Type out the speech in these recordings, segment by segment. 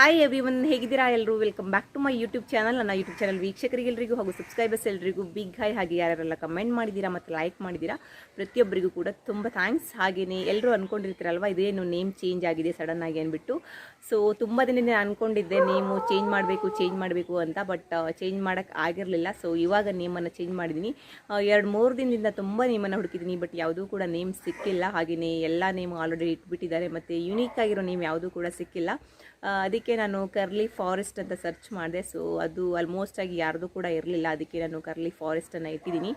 Hi everyone, ಹೇಗಿದ್ದೀರಾ ಎಲ್ಲರೂ? Welcome back to my YouTube channel. ನನ್ನ ಯೂಟ್ಯೂಬ್ ಚಾನಲ್ ವೀಕ್ಷಕರಿಗೆಲ್ಲರಿಗೂ ಹಾಗೂ ಸಬ್ಸ್ಕ್ರೈಬರ್ಸ್ ಎಲ್ಲರಿಗೂ ಬಿಗ್ ಹೈ. ಹಾಗೆ ಯಾರೆಲ್ಲ ಕಮೆಂಟ್ ಮಾಡಿದ್ದೀರಾ ಮತ್ತು ಲೈಕ್ ಮಾಡಿದ್ದೀರಾ ಪ್ರತಿಯೊಬ್ಬರಿಗೂ ಕೂಡ ತುಂಬ ಥ್ಯಾಂಕ್ಸ್. ಹಾಗೆಯೇ ಎಲ್ಲರೂ ಅಂದ್ಕೊಂಡಿರ್ತೀರಲ್ವ ಇದೇನು ನೇಮ್ ಚೇಂಜ್ ಆಗಿದೆ ಸಡನ್ ಆಗಿ ಅಂದ್ಬಿಟ್ಟು. ಸೊ ತುಂಬ ದಿನದಿಂದ ಅಂದ್ಕೊಂಡಿದ್ದೆ ನೇಮು ಚೇಂಜ್ ಮಾಡಬೇಕು ಅಂತ, ಬಟ್ ಚೇಂಜ್ ಮಾಡೋಕ್ಕೆ ಆಗಿರಲಿಲ್ಲ. ಸೊ ಇವಾಗ ನೇಮನ್ನು ಚೇಂಜ್ ಮಾಡಿದ್ದೀನಿ. 2-3 ದಿನದಿಂದ ತುಂಬ ನೇಮನ್ನು ಹುಡುಕಿದ್ದೀನಿ, ಬಟ್ ಯಾವುದೂ ಕೂಡ ನೇಮ್ ಸಿಕ್ಕಿಲ್ಲ. ಹಾಗೆಯೇ ಎಲ್ಲ ನೇಮ್ ಆಲ್ರೆಡಿ ಇಟ್ಬಿಟ್ಟಿದ್ದಾರೆ ಮತ್ತು ಯುನೀಕ್ ಆಗಿರೋ ನೇಮ್ ಯಾವುದೂ ಕೂಡ ಸಿಕ್ಕಿಲ್ಲ. ಅದಕ್ಕೆ ನಾನು ಕರ್ಲಿ ಫಾರೆಸ್ಟ್ ಅಂತ ಸರ್ಚ್ ಮಾಡಿದೆ. ಸೊ ಅದು ಆಲ್ಮೋಸ್ಟ್ ಆಗಿ ಯಾರ್ದು ಕೂಡ ಇರಲಿಲ್ಲ. ಅದಕ್ಕೆ ನಾನು ಕರ್ಲಿ ಫಾರೆಸ್ಟನ್ನು ಇಟ್ಟಿದ್ದೀನಿ.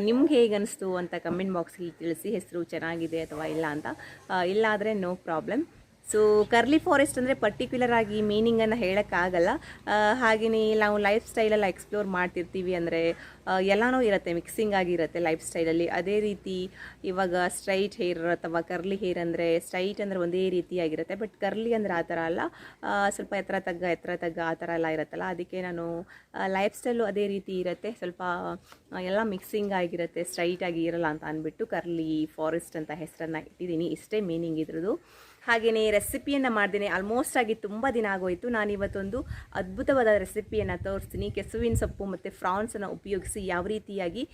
ನಿಮ್ಗೆ ಹೇಗೆ ಅನಿಸ್ತು ಅಂತ ಕಮೆಂಟ್ ಬಾಕ್ಸಲ್ಲಿ ತಿಳಿಸಿ. ಹೆಸರು ಚೆನ್ನಾಗಿದೆ ಅಥವಾ ಇಲ್ಲ ಅಂತ. ಇಲ್ಲ ಆದರೆ no problem. So curly forest ಅಂದರೆ ಪರ್ಟಿಕ್ಯುಲರ್ ಆಗಿ ಮೀನಿಂಗನ್ನು ಹೇಳೋಕ್ಕಾಗಲ್ಲ. ಹಾಗೆಯೇ ನಾವು ಲೈಫ್ ಸ್ಟೈಲೆಲ್ಲ ಎಕ್ಸ್ಪ್ಲೋರ್ ಮಾಡ್ತಿರ್ತೀವಿ ಅಂದರೆ ಎಲ್ಲನೂ ಇರುತ್ತೆ, ಮಿಕ್ಸಿಂಗ್ ಆಗಿರುತ್ತೆ ಲೈಫ್ ಸ್ಟೈಲಲ್ಲಿ. ಅದೇ ರೀತಿ ಇವಾಗ ಸ್ಟ್ರೈಟ್ ಹೇರ್ ಅಥವಾ ಕರ್ಲಿ ಹೇರ್ ಅಂದರೆ ಸ್ಟ್ರೈಟ್ ಅಂದರೆ ಒಂದೇ ರೀತಿಯಾಗಿರುತ್ತೆ, ಬಟ್ ಕರ್ಲಿ ಅಂದರೆ ಆ ಥರ ಅಲ್ಲ, ಸ್ವಲ್ಪ ಎತ್ತರ ತಗ್ಗ ಆ ಥರ ಎಲ್ಲ ಇರುತ್ತಲ್ಲ. ಅದಕ್ಕೆ ನಾನು ಲೈಫ್ ಸ್ಟೈಲು ಅದೇ ರೀತಿ ಇರುತ್ತೆ, ಸ್ವಲ್ಪ ಎಲ್ಲ ಮಿಕ್ಸಿಂಗ್ ಆಗಿರುತ್ತೆ, ಸ್ಟ್ರೈಟಾಗಿ ಇರಲ್ಲ ಅಂತ ಅಂದ್ಬಿಟ್ಟು ಕರ್ಲಿ ಫಾರೆಸ್ಟ್ ಅಂತ ಹೆಸರನ್ನು ಇಟ್ಟಿದ್ದೀನಿ. ಇಷ್ಟೇ ಮೀನಿಂಗ್ ಇದ್ರದ್ದು. ಹಾಗೆಯೇ ರೆಸಿಪಿಯನ್ನು ಮಾಡ್ತೀನಿ. ಆಲ್ಮೋಸ್ಟ್ ಆಗಿ ತುಂಬ ದಿನ ಆಗೋಯಿತು. ನಾನಿವತ್ತೊಂದು ಅದ್ಭುತವಾದ ರೆಸಿಪಿಯನ್ನು ತೋರಿಸ್ತೀನಿ. ಕೆಸುವಿನ ಸೊಪ್ಪು ಮತ್ತು ಫ್ರಾನ್ಸನ್ನು ಉಪಯೋಗಿಸಿ ಯಾವ ರೀತಿಯಾಗಿ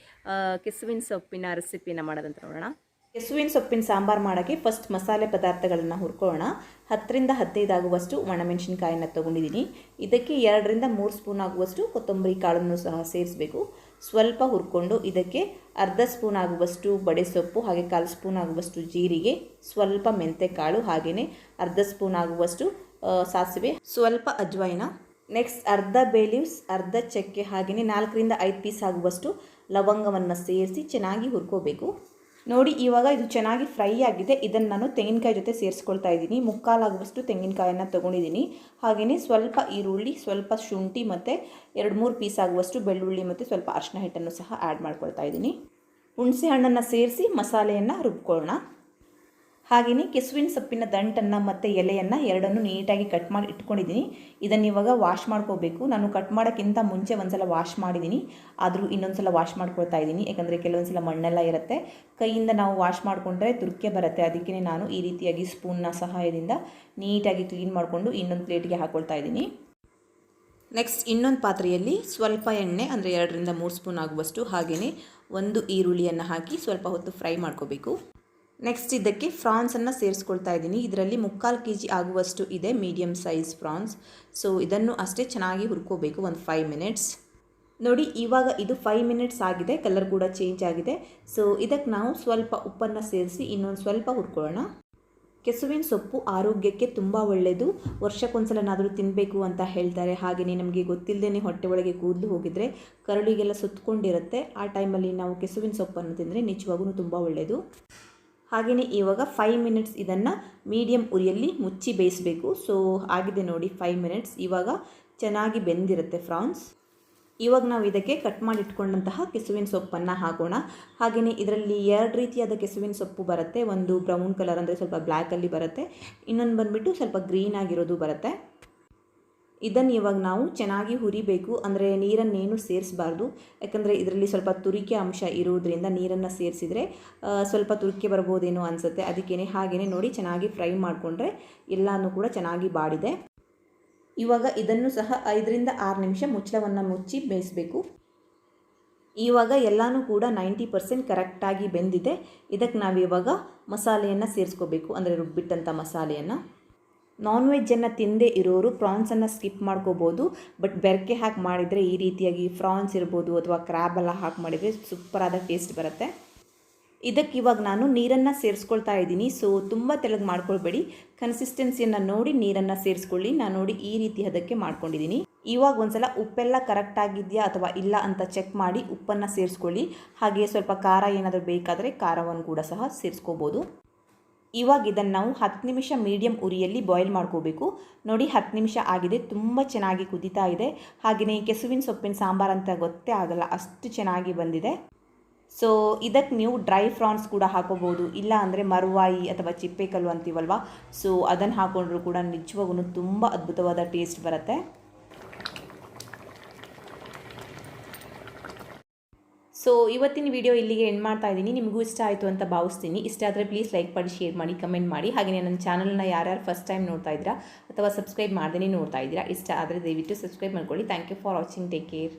ಕೆಸುವಿನ ಸೊಪ್ಪಿನ ರೆಸಿಪಿಯನ್ನು ಮಾಡೋದಂತ ನೋಡೋಣ. ಕೆಸುವಿನ ಸೊಪ್ಪಿನ ಸಾಂಬಾರು ಮಾಡೋಕ್ಕೆ ಫಸ್ಟ್ ಮಸಾಲೆ ಪದಾರ್ಥಗಳನ್ನು ಹುರ್ಕೊಳ್ಳೋಣ. 10ರಿಂದ 15 ಆಗುವಷ್ಟು ಒಣಮೆಣಸಿನ್ಕಾಯನ್ನು ತೊಗೊಂಡಿದ್ದೀನಿ. ಇದಕ್ಕೆ 2ರಿಂದ 3 ಸ್ಪೂನ್ ಆಗುವಷ್ಟು ಕೊತ್ತಂಬರಿ ಕಾಳನ್ನು ಸಹ ಸೇರಿಸಬೇಕು. ಸ್ವಲ್ಪ ಹುರ್ಕೊಂಡು ಇದಕ್ಕೆ ಅರ್ಧ ಸ್ಪೂನ್ ಆಗುವಷ್ಟು ಬಡೆ ಸೊಪ್ಪು, ಹಾಗೆ 1/4 ಸ್ಪೂನ್ ಆಗುವಷ್ಟು ಜೀರಿಗೆ, ಸ್ವಲ್ಪ ಮೆಂತೆ ಕಾಳು, ಹಾಗೆಯೇ ಅರ್ಧ ಸ್ಪೂನ್ ಆಗುವಷ್ಟು ಸಾಸಿವೆ, ಸ್ವಲ್ಪ ಅಜ್ವೈನ, ನೆಕ್ಸ್ಟ್ ಅರ್ಧ ಬೇ ಲೀವ್ಸ್, ಅರ್ಧ ಚಕ್ಕೆ, ಹಾಗೆಯೇ 4ರಿಂದ 5 ಪೀಸ್ ಆಗುವಷ್ಟು ಲವಂಗವನ್ನು ಸೇರಿಸಿ ಚೆನ್ನಾಗಿ ಹುರ್ಕೋಬೇಕು. ನೋಡಿ, ಇವಾಗ ಇದು ಚೆನ್ನಾಗಿ ಫ್ರೈ ಆಗಿದೆ. ಇದನ್ನು ನಾನು ತೆಂಗಿನಕಾಯಿ ಜೊತೆ ಸೇರಿಸ್ಕೊಳ್ತಾ ಇದ್ದೀನಿ. 3/4 ಆಗುವಷ್ಟು ತೆಂಗಿನಕಾಯನ್ನು ತೊಗೊಂಡಿದ್ದೀನಿ. ಹಾಗೆಯೇ ಸ್ವಲ್ಪ ಈರುಳ್ಳಿ, ಸ್ವಲ್ಪ ಶುಂಠಿ ಮತ್ತು 2-3 ಪೀಸ್ ಆಗುವಷ್ಟು ಬೆಳ್ಳುಳ್ಳಿ ಮತ್ತು ಸ್ವಲ್ಪ ಅರಿಶಿನ ಹಿಟ್ಟನ್ನು ಸಹ ಆ್ಯಡ್ ಮಾಡ್ಕೊಳ್ತಾ ಇದ್ದೀನಿ. ಹುಣಸೆ ಹಣ್ಣನ್ನು ಸೇರಿಸಿ ಮಸಾಲೆಯನ್ನು ರುಬ್ಕೊಳ್ಳೋಣ. ಹಾಗೆಯೇ ಕೆಸುವಿನ ಸೊಪ್ಪಿನ ದಂಟನ್ನು ಮತ್ತು ಎಲೆಯನ್ನು ಎರಡನ್ನೂ ನೀಟಾಗಿ ಕಟ್ ಮಾಡಿ ಇಟ್ಕೊಂಡಿದ್ದೀನಿ. ಇದನ್ನು ಇವಾಗ ವಾಶ್ ಮಾಡ್ಕೋಬೇಕು. ನಾನು ಕಟ್ ಮಾಡೋಕ್ಕಿಂತ ಮುಂಚೆ ಒಂದ್ಸಲ ವಾಶ್ ಮಾಡಿದ್ದೀನಿ, ಆದರೂ ಇನ್ನೊಂದು ಸಲ ವಾಶ್ ಮಾಡ್ಕೊಳ್ತಾ ಇದ್ದೀನಿ. ಯಾಕಂದರೆ ಕೆಲವೊಂದು ಸಲ ಮಣ್ಣೆಲ್ಲ ಇರುತ್ತೆ, ಕೈಯಿಂದ ನಾವು ವಾಶ್ ಮಾಡಿಕೊಂಡ್ರೆ ತುರ್ಕೆ ಬರುತ್ತೆ. ಅದಕ್ಕೆ ನಾನು ಈ ರೀತಿಯಾಗಿ ಸ್ಪೂನ್ನ ಸಹಾಯದಿಂದ ನೀಟಾಗಿ ಕ್ಲೀನ್ ಮಾಡಿಕೊಂಡು ಇನ್ನೊಂದು ಪ್ಲೇಟ್ಗೆ ಹಾಕ್ಕೊಳ್ತಾ ಇದ್ದೀನಿ. ನೆಕ್ಸ್ಟ್ ಇನ್ನೊಂದು ಪಾತ್ರೆಯಲ್ಲಿ ಸ್ವಲ್ಪ ಎಣ್ಣೆ ಅಂದರೆ 2ರಿಂದ 3 ಸ್ಪೂನ್ ಆಗುವಷ್ಟು, ಹಾಗೆಯೇ 1 ಈರುಳ್ಳಿಯನ್ನು ಹಾಕಿ ಸ್ವಲ್ಪ ಹೊತ್ತು ಫ್ರೈ ಮಾಡ್ಕೋಬೇಕು. ನೆಕ್ಸ್ಟ್ ಇದಕ್ಕೆ ಫ್ರಾನ್ಸನ್ನು ಸೇರಿಸ್ಕೊಳ್ತಾ ಇದ್ದೀನಿ. ಇದರಲ್ಲಿ 3/4 kg ಆಗುವಷ್ಟು ಇದೆ ಮೀಡಿಯಮ್ ಸೈಜ್ ಫ್ರಾನ್ಸ್. ಸೊ ಇದನ್ನು ಅಷ್ಟೇ ಚೆನ್ನಾಗಿ ಹುರ್ಕೋಬೇಕು ಒಂದು 5 ಮಿನಿಟ್ಸ್. ನೋಡಿ, ಇವಾಗ ಇದು 5 ಮಿನಿಟ್ಸ್ ಆಗಿದೆ, ಕಲರ್ ಕೂಡ ಚೇಂಜ್ ಆಗಿದೆ. ಸೊ ಇದಕ್ಕೆ ನಾವು ಸ್ವಲ್ಪ ಉಪ್ಪನ್ನು ಸೇರಿಸಿ ಇನ್ನೊಂದು ಸ್ವಲ್ಪ ಹುರ್ಕೊಳ್ಳೋಣ. ಕೆಸುವಿನ ಸೊಪ್ಪು ಆರೋಗ್ಯಕ್ಕೆ ತುಂಬ ಒಳ್ಳೆಯದು. ವರ್ಷಕ್ಕೊಂದ್ಸಲನಾದರೂ ತಿನ್ನಬೇಕು ಅಂತ ಹೇಳ್ತಾರೆ. ಹಾಗೆಯೇ ನಮಗೆ ಗೊತ್ತಿಲ್ಲದೇ ಹೊಟ್ಟೆ ಒಳಗೆ ಕೂದಲು ಹೋಗಿದರೆ ಕರಳಿಗೆಲ್ಲ ಸುತ್ತಕೊಂಡಿರುತ್ತೆ. ಆ ಟೈಮಲ್ಲಿ ನಾವು ಕೆಸುವಿನ ಸೊಪ್ಪನ್ನು ತಿಂದರೆ ನಿಜವಾಗೂ ತುಂಬ ಒಳ್ಳೆಯದು. ಹಾಗೆಯೇ ಇವಾಗ 5 ಮಿನಿಟ್ಸ್ ಇದನ್ನು ಮೀಡಿಯಮ್ ಉರಿಯಲ್ಲಿ ಮುಚ್ಚಿ ಬೇಯಿಸಬೇಕು. ಸೊ ಆಗಿದೆ ನೋಡಿ 5 ಮಿನಿಟ್ಸ್. ಇವಾಗ ಚೆನ್ನಾಗಿ ಬೆಂದಿರುತ್ತೆ ಫ್ರಾನ್ಸ್. ಇವಾಗ ನಾವು ಇದಕ್ಕೆ ಕಟ್ ಮಾಡಿ ಇಟ್ಕೊಂಡಂತಹ ಕೆಸುವಿನ ಸೊಪ್ಪನ್ನು ಹಾಕೋಣ. ಹಾಗೆಯೇ ಇದರಲ್ಲಿ 2 ರೀತಿಯಾದ ಕೆಸುವಿನ ಸೊಪ್ಪು ಬರುತ್ತೆ. ಒಂದು ಬ್ರೌನ್ ಕಲರ್ ಅಂದರೆ ಸ್ವಲ್ಪ ಬ್ಲ್ಯಾಕಲ್ಲಿ ಬರುತ್ತೆ, ಇನ್ನೊಂದು ಬಂದುಬಿಟ್ಟು ಸ್ವಲ್ಪ ಗ್ರೀನ್ ಆಗಿರೋದು ಬರುತ್ತೆ. ಇದನ್ನು ಇವಾಗ ನಾವು ಚೆನ್ನಾಗಿ ಹುರಿಬೇಕು. ಅಂದರೆ ನೀರನ್ನೇನು ಸೇರಿಸಬಾರ್ದು, ಯಾಕಂದರೆ ಇದರಲ್ಲಿ ಸ್ವಲ್ಪ ತುರಿಕೆ ಅಂಶ ಇರೋದ್ರಿಂದ ನೀರನ್ನು ಸೇರಿಸಿದರೆ ಸ್ವಲ್ಪ ತುರಿಕೆ ಬರ್ಬೋದೇನೋ ಅನಿಸುತ್ತೆ. ಅದಕ್ಕೇ ಹಾಗೆಯೇ ನೋಡಿ ಚೆನ್ನಾಗಿ ಫ್ರೈ ಮಾಡಿಕೊಂಡ್ರೆ ಎಲ್ಲನೂ ಕೂಡ ಚೆನ್ನಾಗಿ ಬಾಡಿದೆ. ಇವಾಗ ಇದನ್ನು ಸಹ 5ರಿಂದ 6 ನಿಮಿಷ ಮುಚ್ಚಳವನ್ನು ಮುಚ್ಚಿ ಬೇಯಿಸಬೇಕು. ಇವಾಗ ಎಲ್ಲನೂ ಕೂಡ 90% ಕರೆಕ್ಟಾಗಿ ಬೆಂದಿದೆ. ಇದಕ್ಕೆ ನಾವಿವಾಗ ಮಸಾಲೆಯನ್ನು ಸೇರಿಸ್ಕೋಬೇಕು, ಅಂದರೆ ರುಬ್ಬಿಟ್ಟಂಥ ಮಸಾಲೆಯನ್ನು. ನಾನ್ ವೆಜ್ಜನ್ನು ತಿಂದೇ ಇರೋರು ಪ್ರಾನ್ಸನ್ನು ಸ್ಕಿಪ್ ಮಾಡ್ಕೋಬೋದು, ಬಟ್ ಬೆರಕೆ ಹಾಕಿ ಮಾಡಿದರೆ ಈ ರೀತಿಯಾಗಿ ಫ್ರಾನ್ಸ್ ಇರ್ಬೋದು ಅಥವಾ ಕ್ರ್ಯಾಬೆಲ್ಲ ಹಾಕಿ ಮಾಡಿದರೆ ಸೂಪರಾದ ಟೇಸ್ಟ್ ಬರುತ್ತೆ. ಇದಕ್ಕೆ ಇವಾಗ ನಾನು ನೀರನ್ನು ಸೇರಿಸ್ಕೊಳ್ತಾ ಇದ್ದೀನಿ. ಸೊ ತುಂಬ ತೆಳಗೆ ಮಾಡ್ಕೊಳ್ಬೇಡಿ, ಕನ್ಸಿಸ್ಟೆನ್ಸಿಯನ್ನು ನೋಡಿ ನೀರನ್ನು ಸೇರಿಸ್ಕೊಳ್ಳಿ. ನಾನು ನೋಡಿ ಈ ರೀತಿ ಅದಕ್ಕೆ ಮಾಡ್ಕೊಂಡಿದ್ದೀನಿ. ಇವಾಗ ಒಂದ್ಸಲ ಉಪ್ಪೆಲ್ಲ ಕರೆಕ್ಟಾಗಿದೆಯಾ ಅಥವಾ ಇಲ್ಲ ಅಂತ ಚೆಕ್ ಮಾಡಿ ಉಪ್ಪನ್ನು ಸೇರಿಸ್ಕೊಳ್ಳಿ. ಹಾಗೆ ಸ್ವಲ್ಪ ಖಾರ ಏನಾದರೂ ಬೇಕಾದರೆ ಖಾರವನ್ನು ಕೂಡ ಸಹ ಸೇರಿಸ್ಕೋಬೋದು. ಇವಾಗ ಇದನ್ನು ನಾವು 10 ನಿಮಿಷ ಮೀಡಿಯಮ್ ಉರಿಯಲ್ಲಿ ಬಾಯ್ಲ್ ಮಾಡ್ಕೋಬೇಕು. ನೋಡಿ 10 ನಿಮಿಷ ಆಗಿದೆ, ತುಂಬ ಚೆನ್ನಾಗಿ ಕುದೀತಾ ಇದೆ. ಹಾಗೆಯೇ ಕೆಸುವಿನ ಸೊಪ್ಪಿನ ಸಾಂಬಾರು ಅಂತ ಗೊತ್ತೇ ಆಗಲ್ಲ, ಅಷ್ಟು ಚೆನ್ನಾಗಿ ಬಂದಿದೆ. ಸೊ ಇದಕ್ಕೆ ನೀವು ಡ್ರೈ ಫ್ರಾನ್ಸ್ ಕೂಡ ಹಾಕೋಬೋದು, ಇಲ್ಲ ಅಂದರೆ ಮರುವಾಯಿ ಅಥವಾ ಚಿಪ್ಪೆಕಲ್ಲು ಅಂತೀವಲ್ವ, ಸೊ ಅದನ್ನು ಹಾಕೊಂಡ್ರೂ ಕೂಡ ನಿಜವಾಗೂ ತುಂಬ ಅದ್ಭುತವಾದ ಟೇಸ್ಟ್ ಬರುತ್ತೆ. ಸೊ ಇವತ್ತಿನ ವಿಡಿಯೋ ಇಲ್ಲಿಗೆ ಎಂಡ್ ಮಾಡ್ತಾ ಇದ್ದೀನಿ. ನಿಮಗೂ ಇಷ್ಟ ಆಯಿತು ಅಂತ ಭಾವಿಸ್ತೀನಿ. ಇಷ್ಟ ಆದರೆ ಪ್ಲೀಸ್ ಲೈಕ್ ಮಾಡಿ, ಶೇರ್ ಮಾಡಿ, ಕಮೆಂಟ್ ಮಾಡಿ. ಹಾಗೆಯೇ ನನ್ನ ಚಾನಲ್ನ ಯಾರ್ಯಾರು ಫಸ್ಟ್ ಟೈಮ್ ನೋಡ್ತಾ ಇದ್ದೀರಾ ಅಥವಾ ಸಬ್ಸ್ಕ್ರೈಬ್ ಮಾಡ್ದೇ ನೋಡ್ತಾ ಇದ್ದೀರಾ, ಇಷ್ಟ ಆದರೆ ದಯವಿಟ್ಟು ಸಬ್ಸ್ಕ್ರೈಬ್ ಮಾಡ್ಕೊಳ್ಳಿ. Thank you for watching. Take care.